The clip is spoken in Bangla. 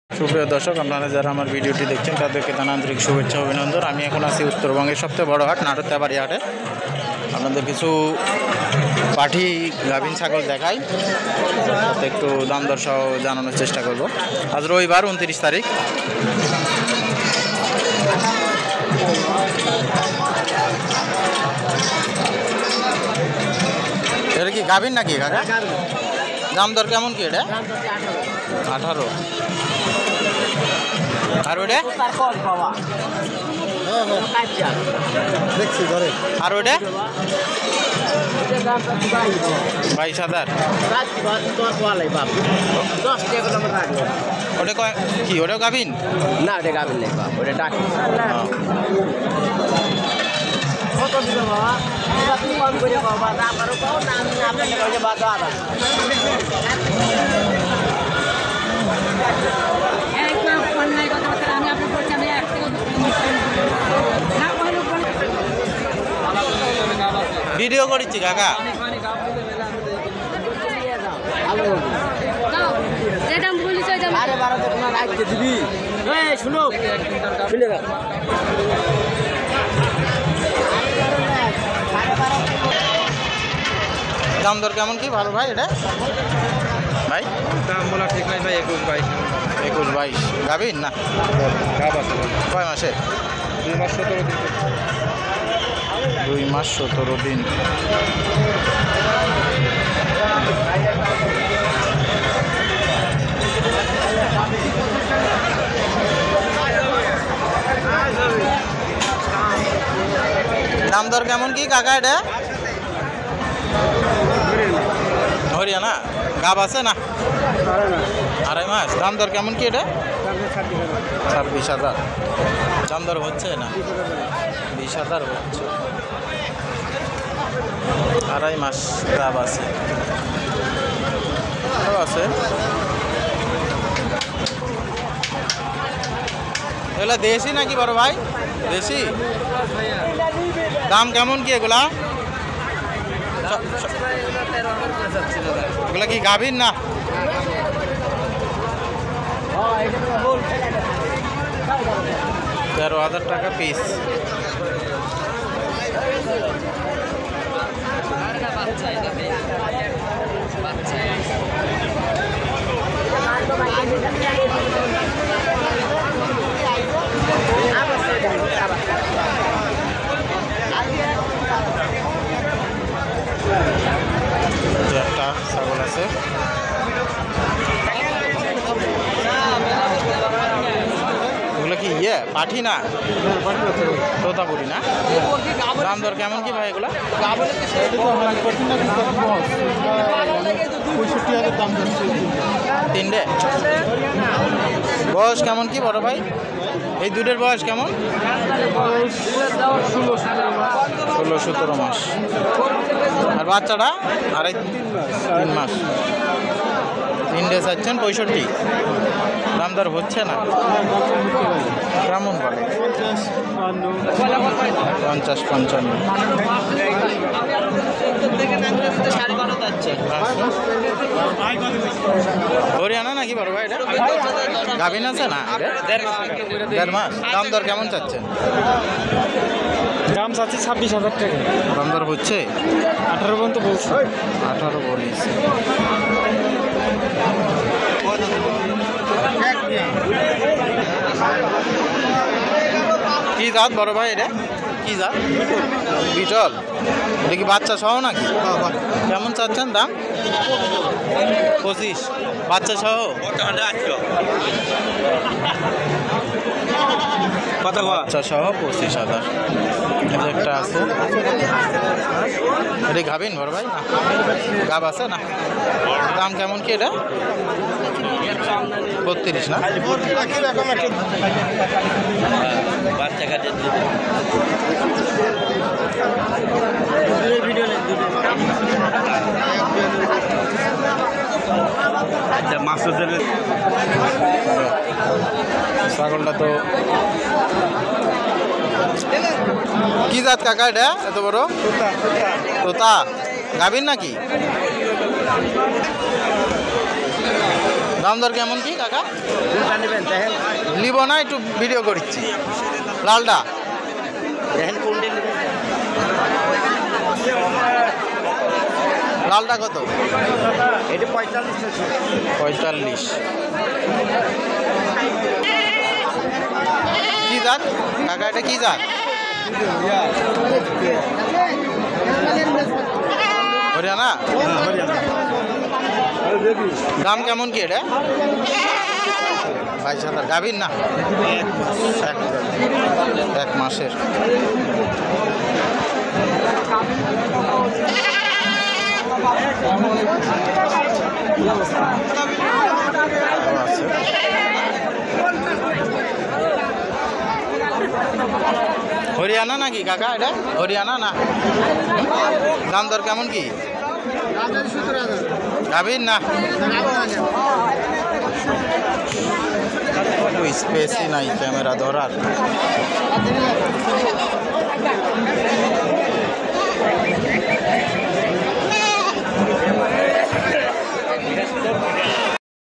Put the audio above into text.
সুপ্রিয় দর্শক, আপনারা যারা আমার ভিডিওটি দেখছেন তাদেরকে জানাই আন্তরিক শুভেচ্ছা অভিনন্দন। আমি এখন আছি উত্তরবঙ্গের সবচেয়ে বড় হাট নাটোর-তেবাড়ী হাটে। আপনাদের কিছু পাঠি গাভীন ছাগল দেখাই, তাতে একটু দাম দর সহ জানানোর চেষ্টা করব। আজ রবিবার 29 তারিখ। এটা কি গাভীন নাকি কাকা? দাম দর কেমন কি এটা? 18। আর ওটা আর ওটা 22,000। ওটা কি ওটাও গাভীন না? ওটা গাভীন নেই, ওটা ডাকি। ভিডিও করেছি কাকা। দাম দর কেমন কি ভালো ভাই? এটা ভাই দাম বলা ঠিক নাই ভাই। 21-22। 21-22 গাভীন না? গাব আছে কয় মাসে? 2 মাস 17 দিন। 2 মাস 17 দিন। দাম দর কেমন কি কাকা? এটা হরিয়ানা গাব আছে না? 2.5 মাস। দাম দর কেমন কি? এটা 26,000। দাম দর হচ্ছে না? 20,000 হচ্ছে। 2.5 মাস গাব আছে, ভালো আছে। এগুলা দেশি নাকি বড় ভাই? দেশি। দাম কেমন কি এগুলা? এগুলা কি গাভীর না? 13,000 টাকা পিস। একটা ছাগল আছে। এগুলো কি পাঠি না? তোতাপুরি না? দাম দর কেমন কি ভাই এগুলো? 3টে। বয়স কেমন কি বড় ভাই? এই দুটোর বয়স কেমন? 16-17 মাস। আর বাচ্চাটা 3 মাস। 3টে চাচ্ছেন 65। দাম দর হচ্ছে না? কেমন বলে? 50-55। হরিয়ানা নাকি বড় ভাই? এটা গাভীন আছে না? 1.5 মাস। দাম দর কেমন চাচ্ছেন? দাম চাচ্ছি 26,000 টাকা। দাম দর হচ্ছে? 18 পর্যন্ত বলছি। 18 বলিস। কি জাত বড় ভাই? এটা কি জাত? বিটল। এটা কি বাচ্চা সহ নাকি? কেমন চাচ্ছেন দাম? 25। বাচ্চা সহ? বাচ্চা সহ 25,000। একটা আছে। এটা গাভীন বড় ভাই না? গাব আছে না? দাম কেমন কি এটা? 32 না? বাচ্চা কাটে ছাগলটা তো কি জাত কাকা? এটা এত বড় তোতা গাভীর নাকি? দাম দর কেমন কি কাকা? কোনটা নেবেন দেখেন, নিব না, একটু ভিডিও করছি। লালটা দেখেন কোনটা নেবেন। লালটা কত? এটা 45 আছে। 45। কি জাত কাকা, এটা কি জাত? হরিয়ানা। দাম কেমন কি এটা? 22,000। গাভীর না? এক মাসের। হরিয়ানা নাকি কাকা এটা? হরিয়ানা না? দাম দর কেমন কি? গাভীর না? স্পেসই নাই ক্যামেরা ধরার।